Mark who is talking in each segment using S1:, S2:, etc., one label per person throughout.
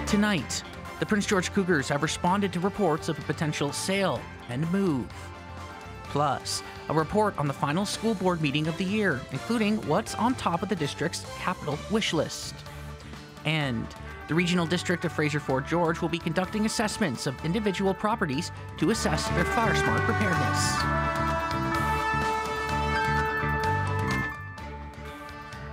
S1: Tonight, the Prince George Cougars have responded to reports of a potential sale and move. Plus, a report on the final school board meeting of the year, including what's on top of the district's capital wish list. And the Regional District of Fraser Fort George will be conducting assessments of individual properties to assess their fire smart preparedness.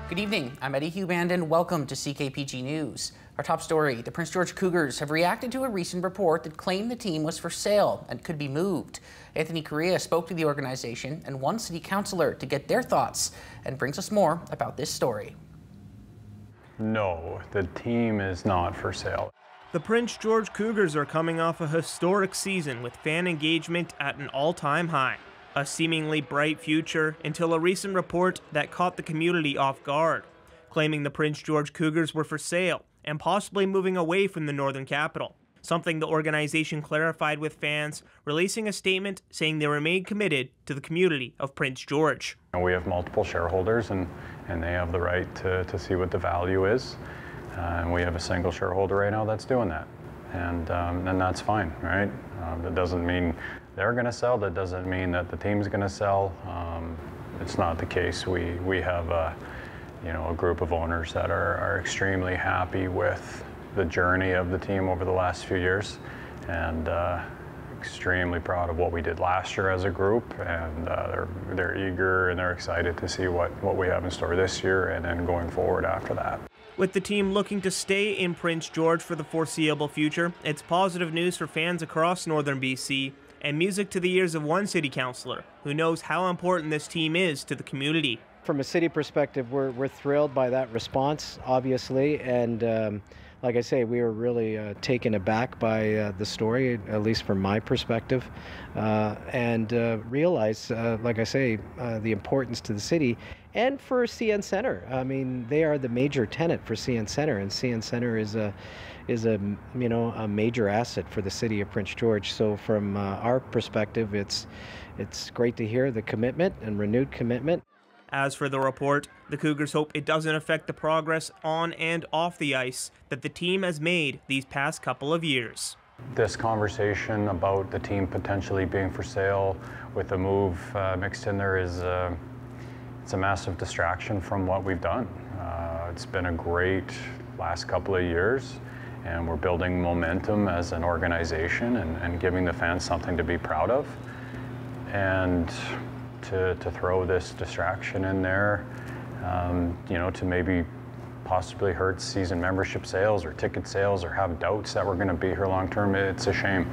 S1: Good evening, I'm Eddie Huband and welcome to CKPG News. Our top story, the Prince George Cougars have reacted to a recent report that claimed the team was for sale and could be moved. Anthony Correa spoke to the organization and one city councillor to get their thoughts and brings us more about this story.
S2: No, the team is not for sale.
S3: The Prince George Cougars are coming off a historic season with fan engagement at an all-time high. A seemingly bright future until a recent report that caught the community off guard, claiming the Prince George Cougars were for sale and possibly moving away from the Northern Capital. Something the organization clarified with fans, releasing a statement saying they remain committed to the community of Prince George.
S2: We have multiple shareholders and they have the right to see what the value is. And we have a single shareholder right now that's doing that. And that's fine, right? That doesn't mean they're going to sell. That doesn't mean that the team's going to sell. It's not the case. We have a group of owners that are extremely happy with the journey of the team over the last few years, and extremely proud of what we did last year as a group. And they're eager and they're excited to see what we have in store this year and then going forward after that.
S3: With the team looking to stay in Prince George for the foreseeable future, it's positive news for fans across northern BC and music to the ears of one city councillor who knows how important this team is to the community.
S4: From a city perspective, we're thrilled by that response, obviously, and like I say, we were really taken aback by the story, at least from my perspective, and realize, like I say, the importance to the city and for CN Centre. I mean, they are the major tenant for CN Centre, and CN Centre is a major asset for the city of Prince George. So from our perspective, it's great to hear the commitment and renewed commitment.
S3: As for the report, the Cougars hope it doesn't affect the progress on and off the ice that the team has made these past couple of years.
S2: This conversation about the team potentially being for sale with a move mixed in there is it's a massive distraction from what we've done. It's been a great last couple of years, and we're building momentum as an organization and giving the fans something to be proud of. And to throw this distraction in there, to maybe possibly hurt season membership sales or ticket sales or have doubts that we're going to be here long term, it's a shame.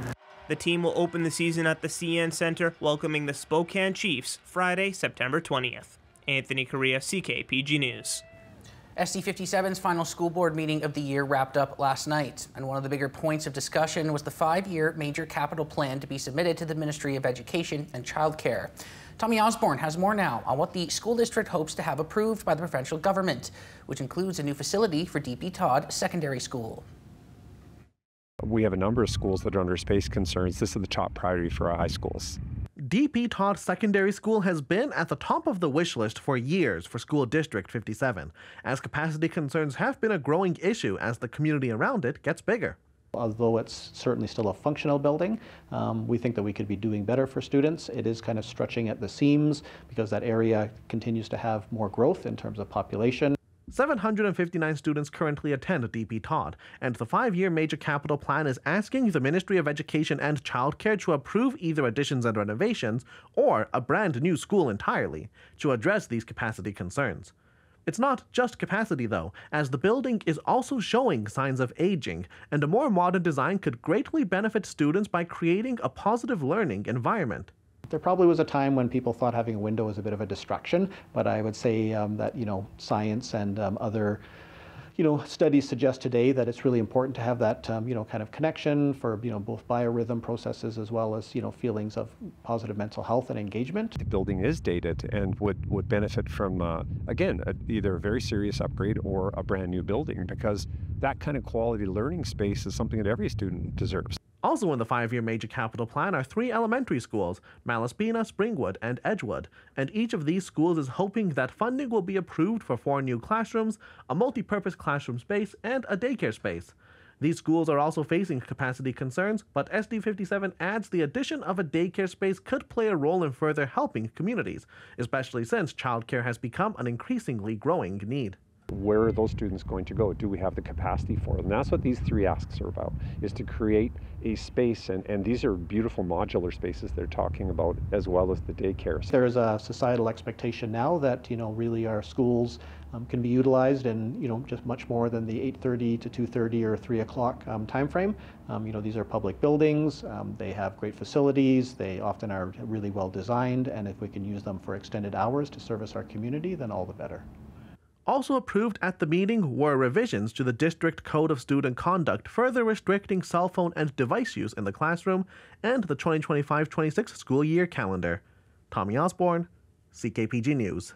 S3: The team will open the season at the CN Centre, welcoming the Spokane Chiefs Friday, September 20th. Anthony Correa, CKPG News.
S1: SD57's final school board meeting of the year wrapped up last night, and one of the bigger points of discussion was the 5-year major capital plan to be submitted to the Ministry of Education and Childcare. Tommy Osborne has more now on what the school district hopes to have approved by the provincial government, which includes a new facility for D.P. Todd Secondary School.
S5: We have a number of schools that are under space concerns. This is the top priority for our high schools.
S6: D.P. Todd Secondary School has been at the top of the wish list for years for School District 57, as capacity concerns have been a growing issue as the community around it gets bigger.
S7: Although it's certainly still a functional building, we think that we could be doing better for students. It is kind of stretching at the seams because that area continues to have more growth in terms of population.
S6: 759 students currently attend D.P. Todd, and the 5-year major capital plan is asking the Ministry of Education and Childcare to approve either additions and renovations or a brand new school entirely to address these capacity concerns. It's not just capacity, though, as the building is also showing signs of aging, and a more modern design could greatly benefit students by creating a positive learning environment.
S7: There probably was a time when people thought having a window was a bit of a distraction, but I would say that science and other studies suggest today that it's really important to have that kind of connection for both biorhythm processes as well as feelings of positive mental health and engagement.
S5: The building is dated and would benefit from again either a very serious upgrade or a brand new building, because that kind of quality learning space is something that every student deserves.
S6: Also in the 5-year major capital plan are 3 elementary schools, Malaspina, Springwood, and Edgewood, and each of these schools is hoping that funding will be approved for 4 new classrooms, a multi-purpose classroom space, and a daycare space. These schools are also facing capacity concerns, but SD57 adds the addition of a daycare space could play a role in further helping communities, especially since childcare has become an increasingly growing need.
S5: Where are those students going to go? Do we have the capacity for them? And that's what these three asks are about, is to create a space, and these are beautiful modular spaces they're talking about, as well as the daycare.
S7: There's a societal expectation now that, really our schools can be utilized in, just much more than the 8:30 to 2:30 or 3 o'clock time frame. These are public buildings, they have great facilities, they often are really well designed, and if we can use them for extended hours to service our community, then all the better.
S6: Also approved at the meeting were revisions to the District Code of Student Conduct, further restricting cell phone and device use in the classroom, and the 2025-26 school year calendar. Tommy Osborne, CKPG News.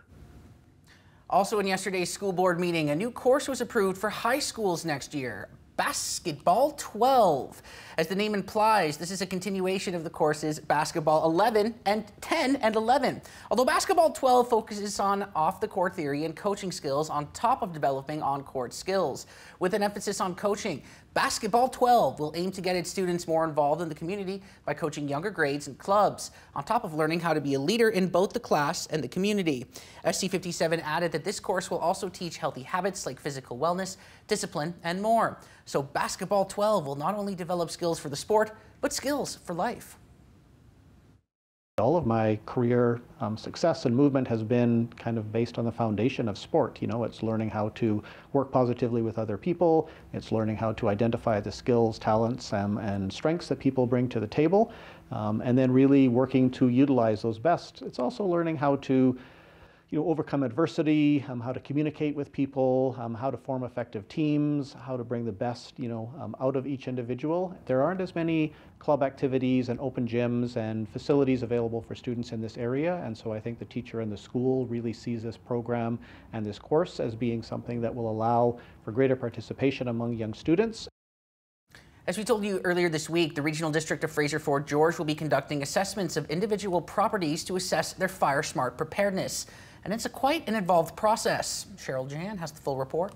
S1: Also in yesterday's school board meeting, a new course was approved for high schools next year. Basketball 12. As the name implies, this is a continuation of the courses Basketball 11 and 10 and 11. Although Basketball 12 focuses on off-the-court theory and coaching skills on top of developing on-court skills. With an emphasis on coaching, Basketball 12 will aim to get its students more involved in the community by coaching younger grades and clubs, on top of learning how to be a leader in both the class and the community. SC57 added that this course will also teach healthy habits like physical wellness, discipline, and more. So Basketball 12 will not only develop skills for the sport, but skills for life.
S7: All of my career success and movement has been kind of based on the foundation of sport. It's learning how to work positively with other people. It's learning how to identify the skills, talents, and strengths that people bring to the table, and then really working to utilize those best. It's also learning how to overcome adversity, how to communicate with people, how to form effective teams, how to bring the best, out of each individual. There aren't as many club activities and open gyms and facilities available for students in this area, and so I think the teacher in the school really sees this program and this course as being something that will allow for greater participation among young students.
S1: As we told you earlier this week, the Regional District of Fraser Fort George will be conducting assessments of individual properties to assess their fire-smart preparedness. And it's quite an involved process. Cheryl Jan has the full report.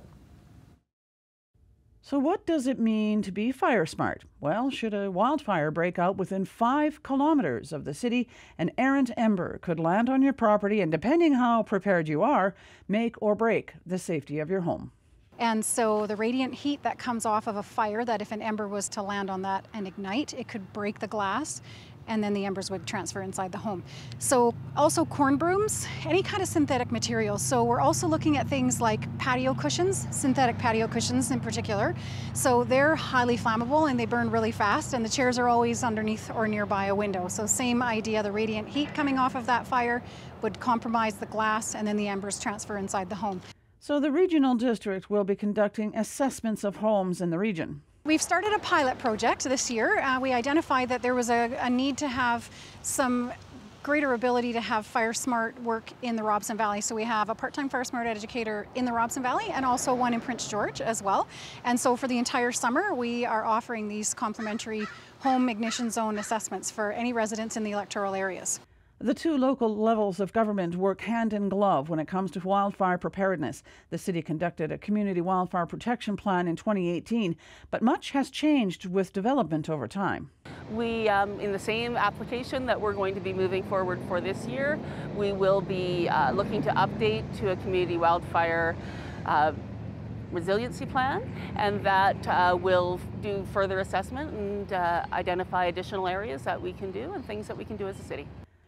S8: So what does it mean to be fire smart? Well, should a wildfire break out within 5 kilometers of the city, an errant ember could land on your property and, depending how prepared you are, make or break the safety of your home.
S9: And so the radiant heat that comes off of a fire, that if an ember was to land on that and ignite, it could break the glass, and then the embers would transfer inside the home. So also corn brooms, any kind of synthetic material. So we're also looking at things like patio cushions, synthetic patio cushions in particular. So they're highly flammable and they burn really fast, and the chairs are always underneath or nearby a window. So same idea, the radiant heat coming off of that fire would compromise the glass, and then the embers transfer inside the home.
S8: So the Regional District will be conducting assessments of homes in the region.
S9: We've started a pilot project this year. We identified that there was a need to have some greater ability to have fire smart work in the Robson Valley. So we have a part-time fire smart educator in the Robson Valley and also one in Prince George as well. And so for the entire summer, we are offering these complimentary home ignition zone assessments for any residents in the electoral areas.
S8: The two local levels of government work hand in glove when it comes to wildfire preparedness. The city conducted a community wildfire protection plan in 2018, but much has changed with development over time.
S10: We, in the same application that we're going to be moving forward for this year, we will be looking to update to a community wildfire resiliency plan, and that will do further assessment and identify additional areas that we can do and things that we can do as a city.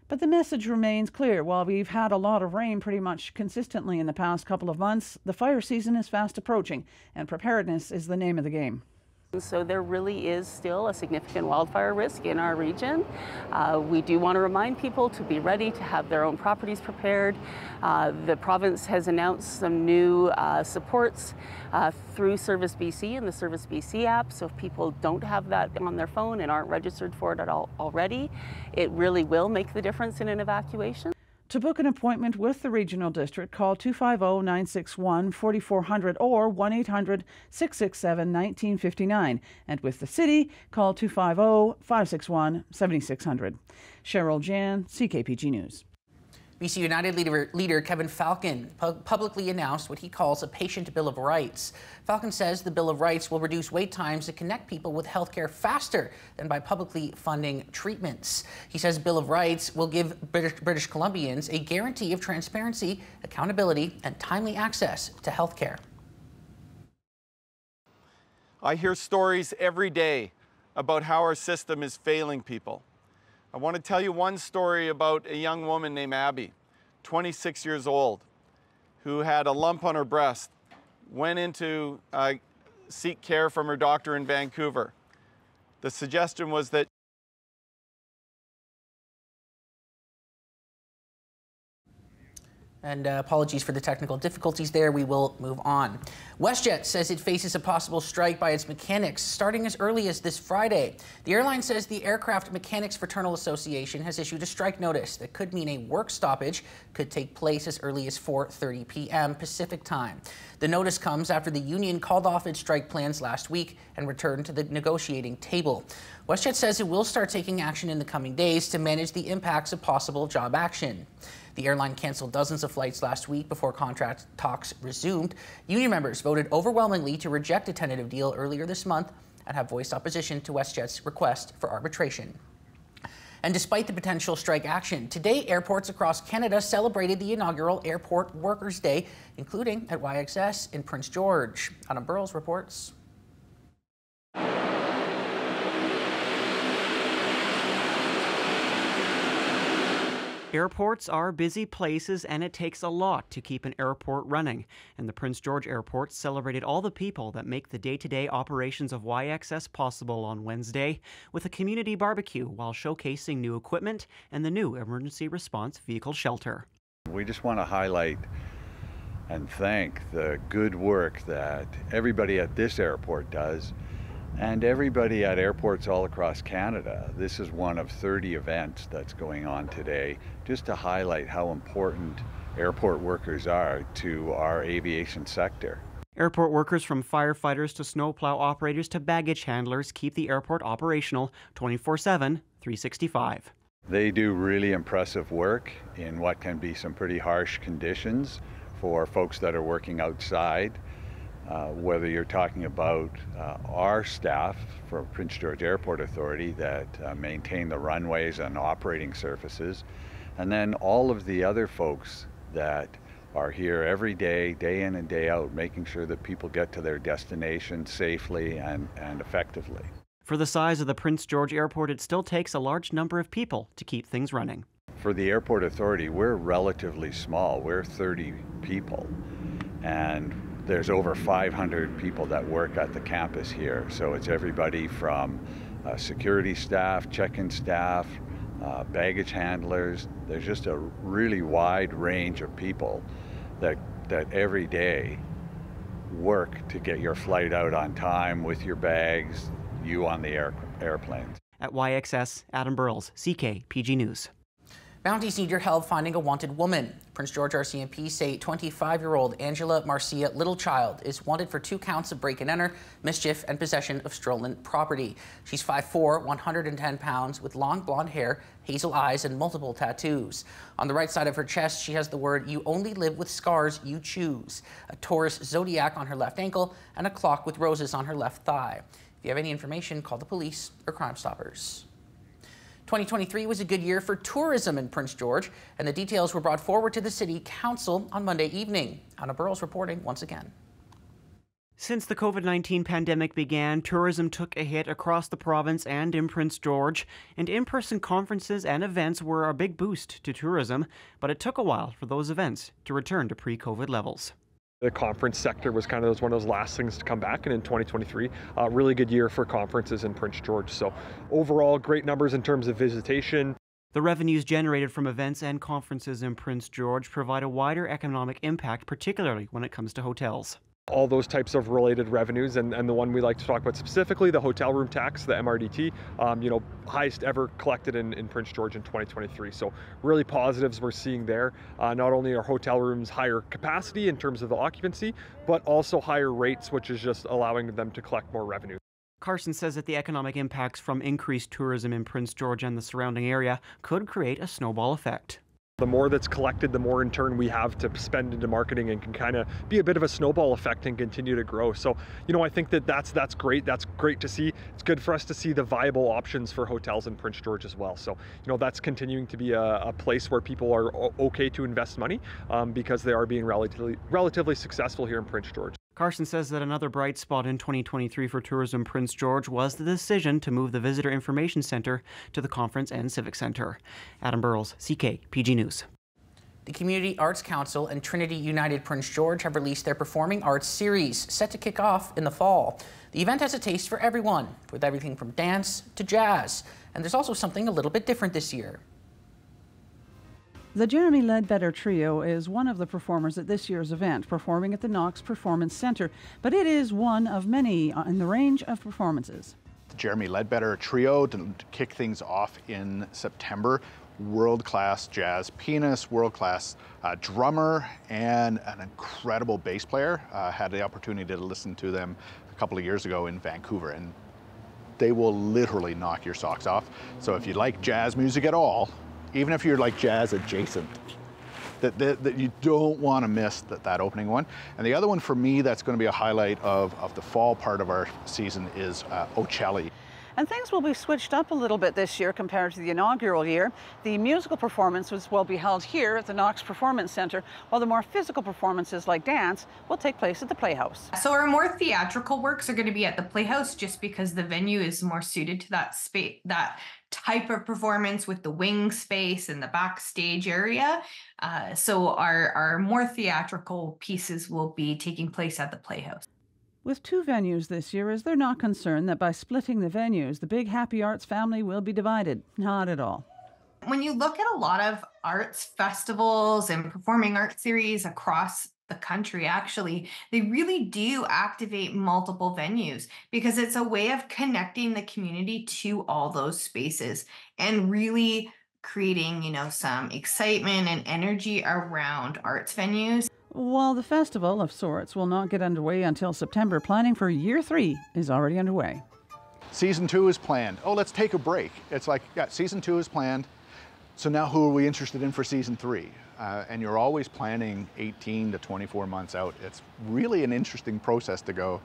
S8: But the message remains clear. While we've had a lot of rain pretty much consistently in the past couple of months, the fire season is fast approaching, and preparedness is the name of the game.
S10: So there really is still a significant wildfire risk in our region. We do want to remind people to be ready to have their own properties prepared. The province has announced some new supports through Service BC and the Service BC app. So if people don't have that on their phone and aren't registered for it at all already, it really will make the difference in an evacuation.
S8: To book an appointment with the Regional District, call 250-961-4400 or 1-800-667-1959. And with the city, call 250-561-7600. Cheryl Jan, CKPG News.
S1: BC United leader Kevin Falcon publicly announced what he calls a patient bill of rights. Falcon says the Bill of Rights will reduce wait times to connect people with healthcare faster than by publicly funding treatments. He says Bill of Rights will give British Columbians a guarantee of transparency, accountability, and timely access to healthcare.
S11: I hear stories every day about how our system is failing people. I want to tell you one story about a young woman named Abby, 26 years old, who had a lump on her breast, went in to seek care from her doctor in Vancouver. The suggestion was that
S1: And apologies for the technical difficulties there. We will move on. WestJet says it faces a possible strike by its mechanics starting as early as this Friday. The airline says the Aircraft Mechanics Fraternal Association has issued a strike notice that could mean a work stoppage could take place as early as 4:30 p.m. Pacific time. The notice comes after the union called off its strike plans last week and returned to the negotiating table. WestJet says it will start taking action in the coming days to manage the impacts of possible job action. The airline canceled dozens of flights last week before contract talks resumed. Union members voted overwhelmingly to reject a tentative deal earlier this month and have voiced opposition to WestJet's request for arbitration. And despite the potential strike action, today airports across Canada celebrated the inaugural Airport Workers' Day, including at YXS in Prince George. Adam Burrows reports.
S12: Airports are busy places, and it takes a lot to keep an airport running. And the Prince George Airport celebrated all the people that make the day-to-day operations of YXS possible on Wednesday with a community barbecue while showcasing new equipment and the new emergency response vehicle shelter.
S13: We just want to highlight and thank the good work that everybody at this airport does and everybody at airports all across Canada. This is one of 30 events that's going on today, just to highlight how important airport workers are to our aviation sector.
S12: Airport workers from firefighters to snowplow operators to baggage handlers keep the airport operational 24/7, 365.
S13: They do really impressive work in what can be some pretty harsh conditions for folks that are working outside. Whether you're talking about our staff for Prince George Airport Authority that maintain the runways and operating surfaces, and then all of the other folks that are here every day, day in and day out, making sure that people get to their destination safely and effectively.
S12: For the size of the Prince George Airport, it still takes a large number of people to keep things running.
S13: For the Airport Authority, we're relatively small. We're 30 people, and there's over 500 people that work at the campus here. So it's everybody from security staff, check-in staff, baggage handlers. There's just a really wide range of people that every day work to get your flight out on time with your bags, you on the airplanes.
S12: At YXS, Adam Burles, CKPG News.
S1: Mounties need your help finding a wanted woman. Prince George RCMP say 25-year-old Angela Marcia Littlechild is wanted for 2 counts of break-and-enter, mischief, and possession of stolen property. She's 5'4", 110 pounds, with long blonde hair, hazel eyes, and multiple tattoos. On the right side of her chest, she has the word, "You only live with scars you choose," a Taurus zodiac on her left ankle, and a clock with roses on her left thigh. If you have any information, call the police or Crime Stoppers. 2023 was a good year for tourism in Prince George, and the details were brought forward to the City Council on Monday evening. Anna Burrows reporting once again.
S12: Since the COVID-19 pandemic began, tourism took a hit across the province and in Prince George, and in-person conferences and events were a big boost to tourism, but it took a while for those events to return to pre-COVID levels.
S14: The conference sector was kind of one of those last things to come back, and in 2023, a really good year for conferences in Prince George. So overall, great numbers in terms of visitation.
S12: The revenues generated from events and conferences in Prince George provide a wider economic impact, particularly when it comes to hotels.
S14: All those types of related revenues, and the one we like to talk about specifically, the hotel room tax, the MRDT, highest ever collected in Prince George in 2023. So really positives we're seeing there. Not only are hotel rooms higher capacity in terms of the occupancy, but also higher rates, which is just allowing them to collect more revenue.
S12: Carson says that the economic impacts from increased tourism in Prince George and the surrounding area could create a snowball effect.
S14: The more that's collected, the more in turn we have to spend into marketing, and can kind of be a bit of a snowball effect and continue to grow. So, I think that's great. That's great to see. It's good for us to see the viable options for hotels in Prince George as well. So, that's continuing to be a place where people are okay to invest money because they are being relatively successful here in Prince George.
S12: Carson says that another bright spot in 2023 for tourism Prince George was the decision to move the Visitor Information Centre to the Conference and Civic Centre. Adam Burrows, CKPG News.
S1: The Community Arts Council and Trinity United Prince George have released their Performing Arts series, set to kick off in the fall. The event has a taste for everyone, with everything from dance to jazz. And there's also something a little bit different this year.
S8: The Jeremy Ledbetter Trio is one of the performers at this year's event, performing at the Knox Performance Centre, but it is one of many in the range of performances.
S15: The Jeremy Ledbetter Trio to kick things off in September. World-class jazz pianist, world-class drummer, and an incredible bass player. Had the opportunity to listen to them a couple of years ago in Vancouver, and they will literally knock your socks off. So if you like jazz music at all, even if you're like jazz adjacent, that you don't want to miss that opening one. And the other one for me that's going to be a highlight of the fall part of our season is Ocelli.
S8: And things will be switched up a little bit this year compared to the inaugural year. The musical performances will be held here at the Knox Performance Centre, while the more physical performances like dance will take place at the Playhouse.
S16: So our more theatrical works are going to be at the Playhouse just because the venue is more suited to that space, that type of performance with the wing space and the backstage area. So our more theatrical pieces will be taking place at the Playhouse.
S8: With two venues this year, is there not concern that by splitting the venues, the big Happy Arts family will be divided? Not at all.
S16: When you look at a lot of arts festivals and performing arts series across the country, actually, they really do activate multiple venues because it's a way of connecting the community to all those spaces and really creating, some excitement and energy around arts venues.
S8: While the festival of sorts will not get underway until September, planning for year 3 is already underway.
S15: Season 2 is planned. Oh, let's take a break. It's like, yeah, season 2 is planned. So now who are we interested in for season 3? And you're always planning 18 to 24 months out. It's really an interesting process to go.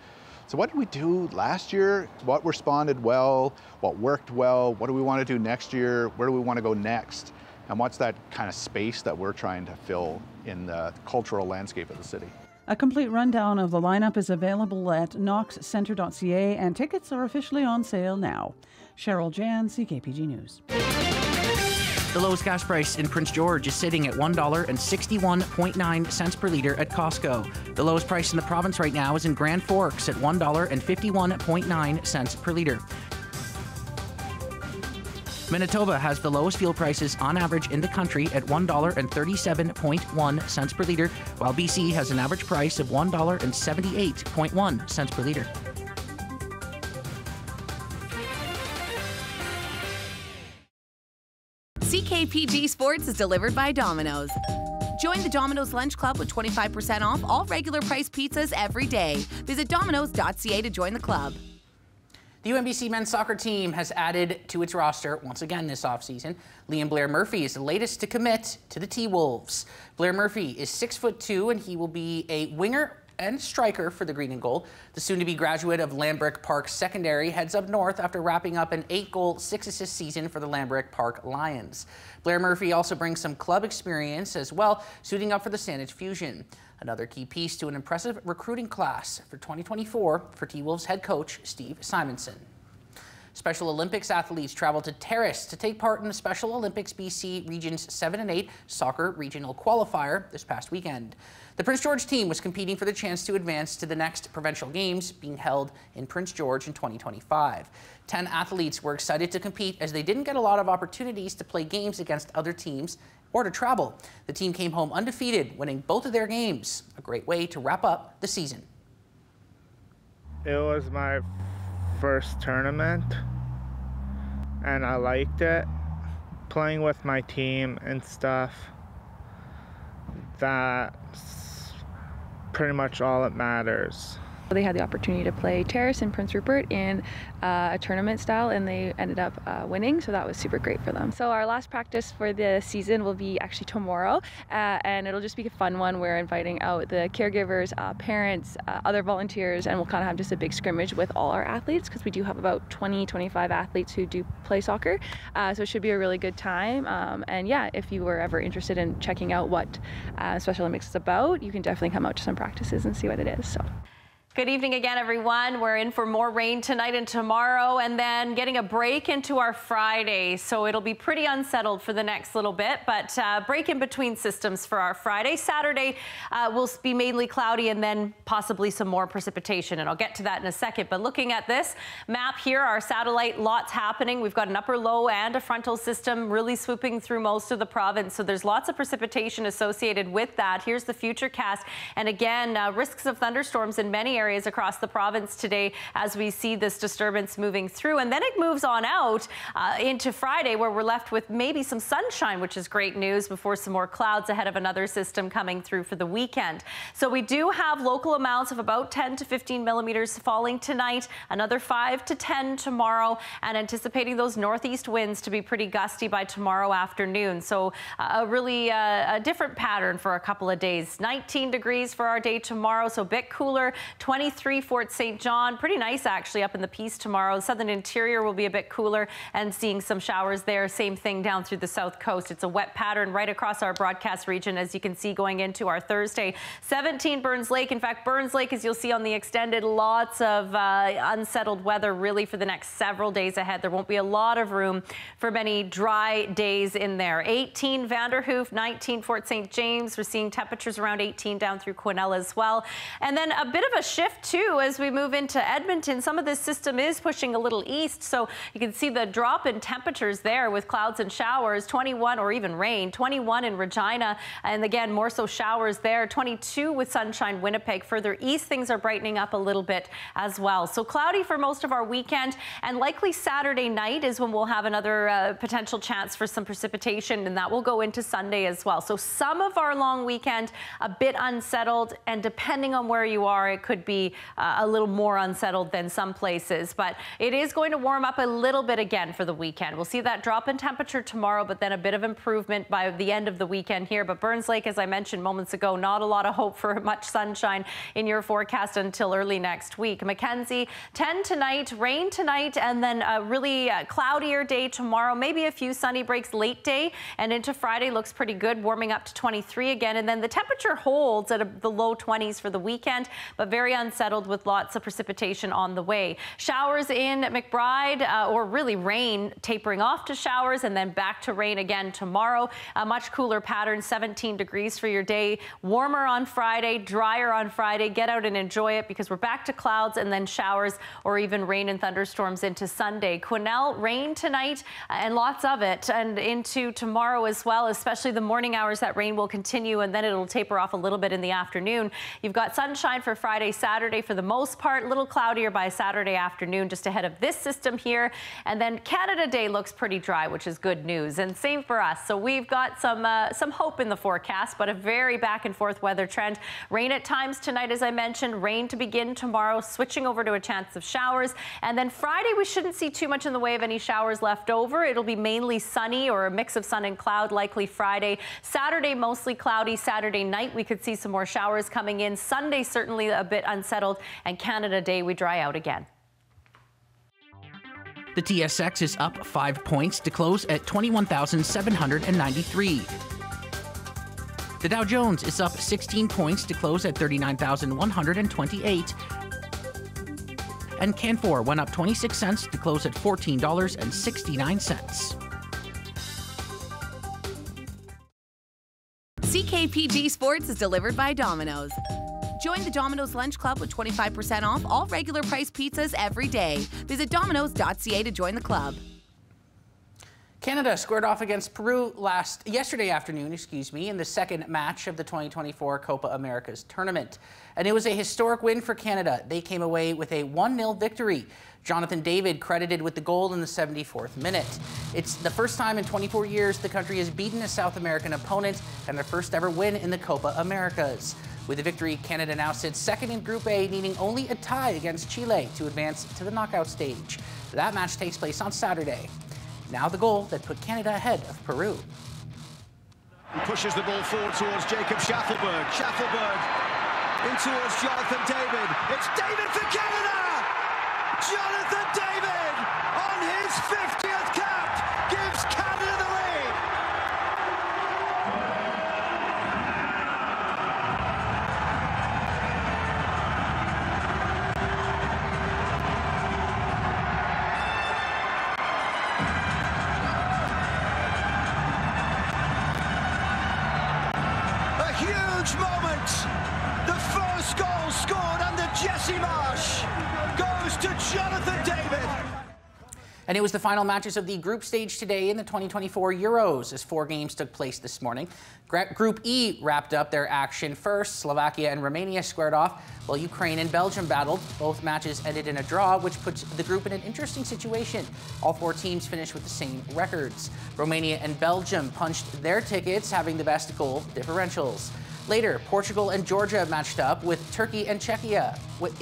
S15: So what did we do last year? What responded well? What worked well? What do we want to do next year? Where do we want to go next? And what's that kind of space that we're trying to fill in the cultural landscape of the city?
S8: A complete rundown of the lineup is available at knoxcentre.ca, and tickets are officially on sale now. Cheryl Jan, CKPG News.
S1: The lowest gas price in Prince George is sitting at $1.61.9 per litre at Costco. The lowest price in the province right now is in Grand Forks at $1.51.9 per litre. Manitoba has the lowest fuel prices on average in the country at $1.37.1 per litre, while BC has an average price of $1.78.1 per litre.
S17: CKPG Sports is delivered by Domino's. Join the Domino's Lunch Club with 25% off all regular price pizzas every day. Visit domino's.ca to join the club.
S1: The UNBC men's soccer team has added to its roster once again this offseason. Liam Blair Murphy is the latest to commit to the T-Wolves. Blair Murphy is 6'2", and he will be a winger and striker for the Green and Gold. The soon-to-be graduate of Lambrick Park Secondary heads up north after wrapping up an 8-goal, 6-assist season for the Lambrick Park Lions. Blair Murphy also brings some club experience as well, suiting up for the Saanich Fusion. Another key piece to an impressive recruiting class for 2024 for T-Wolves head coach Steve Simonson. Special Olympics athletes traveled to Terrace to take part in the Special Olympics BC Regions 7 and 8 soccer regional qualifier this past weekend. The Prince George team was competing for the chance to advance to the next provincial games being held in Prince George in 2025. 10 athletes were excited to compete as they didn't get a lot of opportunities to play games against other teams or to travel. The team came home undefeated, winning both of their games, a great way to wrap up the season.
S18: It was my first tournament and I liked it. Playing with my team and stuff, that's pretty much all that matters.
S19: They had the opportunity to play Terrace and Prince Rupert in a tournament style, and they ended up winning, so that was super great for them. So our last practice for the season will be actually tomorrow, and it'll just be a fun one. We're inviting out the caregivers, parents, other volunteers, and we'll kind of have just a big scrimmage with all our athletes, because we do have about 20-25 athletes who do play soccer, so it should be a really good time. And yeah, if you were ever interested in checking out what Special Olympics is about, you can definitely come out to some practices and see what it is. So.
S20: Good evening again, everyone. We're in for more rain tonight and tomorrow, and then getting a break into our Friday. So it'll be pretty unsettled for the next little bit, but break in between systems for our Friday. Saturday will be mainly cloudy and then possibly some more precipitation, and I'll get to that in a second. But looking at this map here, our satellite, lots happening. We've got an upper low and a frontal system really swooping through most of the province, so there's lots of precipitation associated with that. Here's the futurecast, and again, risks of thunderstorms in many areas across the province today as we see this disturbance moving through, and then it moves on out into Friday, where we're left with maybe some sunshine, which is great news, before some more clouds ahead of another system coming through for the weekend. So we do have local amounts of about 10 to 15 millimeters falling tonight, another 5 to 10 tomorrow, and anticipating those northeast winds to be pretty gusty by tomorrow afternoon. So a really a different pattern for a couple of days. 19 degrees for our day tomorrow, so a bit cooler. 23 Fort St. John, pretty nice actually up in the Peace tomorrow. The southern interior will be a bit cooler and seeing some showers there. Same thing down through the south coast. It's a wet pattern right across our broadcast region, as you can see going into our Thursday. 17 Burns Lake. In fact, Burns Lake, as you'll see on the extended, lots of unsettled weather really for the next several days ahead. There won't be a lot of room for many dry days in there. 18 Vanderhoof, 19 Fort St. James. We're seeing temperatures around 18 down through Quesnel as well. And then a bit of a shift too as we move into Edmonton. Some of this system is pushing a little east, so you can see the drop in temperatures there with clouds and showers. 21 or even rain. 21 in Regina, and again more so showers there. 22 with sunshine Winnipeg. Further east, things are brightening up a little bit as well. So cloudy for most of our weekend, and likely Saturday night is when we'll have another potential chance for some precipitation, and that will go into Sunday as well. So some of our long weekend a bit unsettled, and depending on where you are, it could be a little more unsettled than some places, but it is going to warm up a little bit again for the weekend. We'll see that drop in temperature tomorrow, but then a bit of improvement by the end of the weekend here. But Burns Lake, as I mentioned moments ago, not a lot of hope for much sunshine in your forecast until early next week. Mackenzie, 10 tonight, rain tonight, and then a really cloudier day tomorrow. Maybe a few sunny breaks late day, and into Friday looks pretty good, warming up to 23 again, and then the temperature holds at the low 20s for the weekend, but very unsettled with lots of precipitation on the way. Showers in McBride, or really rain tapering off to showers and then back to rain again tomorrow. A much cooler pattern, 17 degrees for your day. Warmer on Friday, drier on Friday. Get out and enjoy it, because we're back to clouds and then showers or even rain and thunderstorms into Sunday. Quesnel, rain tonight and lots of it, and into tomorrow as well, especially the morning hours. That rain will continue, and then it'll taper off a little bit in the afternoon. You've got sunshine for Friday, Saturday for the most part, a little cloudier by Saturday afternoon just ahead of this system here, and then Canada Day looks pretty dry, which is good news, and same for us. So we've got some hope in the forecast, but a very back and forth weather trend. Rain at times tonight, as I mentioned, rain to begin tomorrow, switching over to a chance of showers, and then Friday we shouldn't see too much in the way of any showers left over. It'll be mainly sunny or a mix of sun and cloud likely Friday. Saturday mostly cloudy. Saturday night we could see some more showers coming in. Sunday certainly a bit unsettled, and Canada Day we dry out again.
S1: The TSX is up 5 points to close at 21,793. The Dow Jones is up 16 points to close at 39,128. And Canfor went up 26 cents to close at $14.69.
S17: CKPG Sports is delivered by Domino's. Join the Domino's Lunch Club with 25% off all regular price pizzas every day. Visit domino's.ca to join the club.
S1: Canada squared off against Peru yesterday afternoon, in the second match of the 2024 Copa Americas tournament. And it was a historic win for Canada. They came away with a 1-0 victory. Jonathan David credited with the goal in the 74th minute. It's the first time in 24 years the country has beaten a South American opponent, and their first ever win in the Copa Americas. With the victory, Canada now sits second in Group A, needing only a tie against Chile to advance to the knockout stage. That match takes place on Saturday. Now the goal that put Canada ahead of Peru.
S21: He pushes the ball forward towards Jacob Schaffelberg. Schaffelberg in towards Jonathan David. It's David for Canada! Jonathan David on his 50th cap gives Canada the lead. A huge moment. The first goal scored under Jesse Marsh goes to Jonathan David.
S1: And it was the final matches of the group stage today in the 2024 Euros, as 4 games took place this morning. Group E wrapped up their action first. Slovakia and Romania squared off, while Ukraine and Belgium battled. Both matches ended in a draw, which puts the group in an interesting situation. All 4 teams finished with the same records. Romania and Belgium punched their tickets, having the best goal differentials. Later, Portugal and Georgia matched up with Turkey and Czechia. With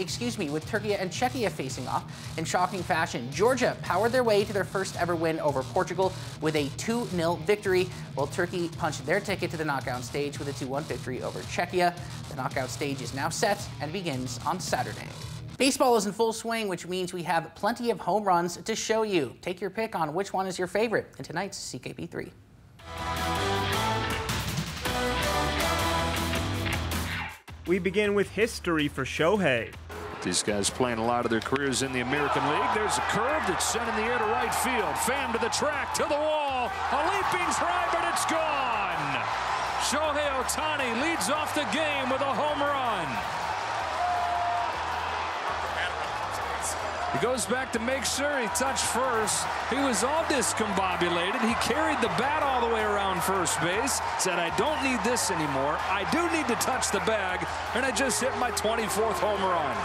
S1: Turkey and Czechia facing off in shocking fashion. Georgia powered their way to their first ever win over Portugal with a 2-0 victory, while Turkey punched their ticket to the knockout stage with a 2-1 victory over Czechia. The knockout stage is now set and begins on Saturday. Baseball is in full swing, which means we have plenty of home runs to show you. Take your pick on which one is your favorite in tonight's CKP3.
S3: We begin with history for Shohei.
S22: These guys playing a lot of their careers in the American League. There's a curve that's sent in the air to right field. Pham to the track, to the wall. A leaping drive, but it's gone. Shohei Ohtani leads off the game with a home run. He goes back to make sure he touched first. He was all discombobulated. He carried the bat all the way around first base. Said, I don't need this anymore. I do need to touch the bag. And I just hit my 24th home run.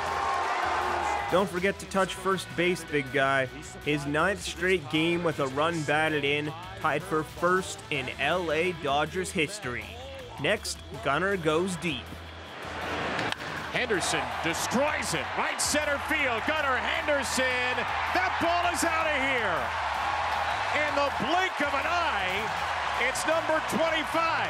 S3: Don't forget to touch first base, big guy. His 9th straight game with a run batted in, tied for first in LA Dodgers history. Next, Gunnar goes deep.
S23: Henderson destroys it. Right center field. Gunnar Henderson. That ball is out of here. In the blink of an eye, it's number 25.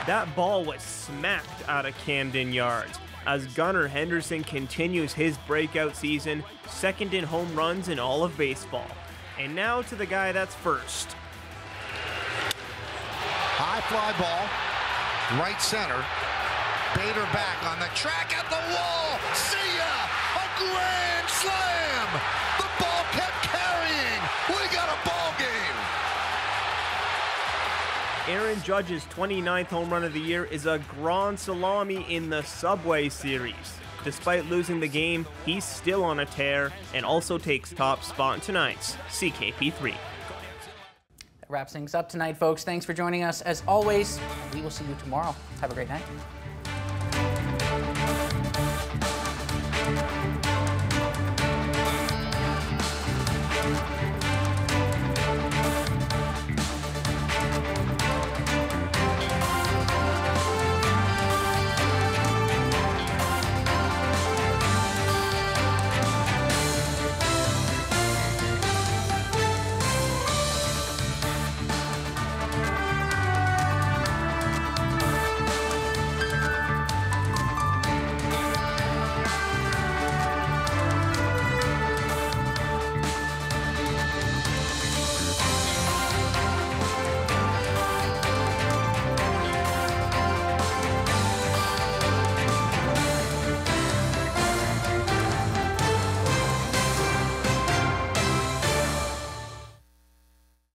S3: That ball was smacked out of Camden Yards as Gunnar Henderson continues his breakout season, second in home runs in all of baseball. And now to the guy that's first.
S24: High fly ball, right center. Bader back on the track at the wall. See ya! A grand slam! The ball kept carrying. We got a ball game.
S3: Aaron Judge's 29th home run of the year is a grand salami in the Subway Series. Despite losing the game, he's still on a tear and also takes top spot in tonight's CKP3.
S1: That wraps things up tonight, folks. Thanks for joining us. As always, we will see you tomorrow. Have a great night.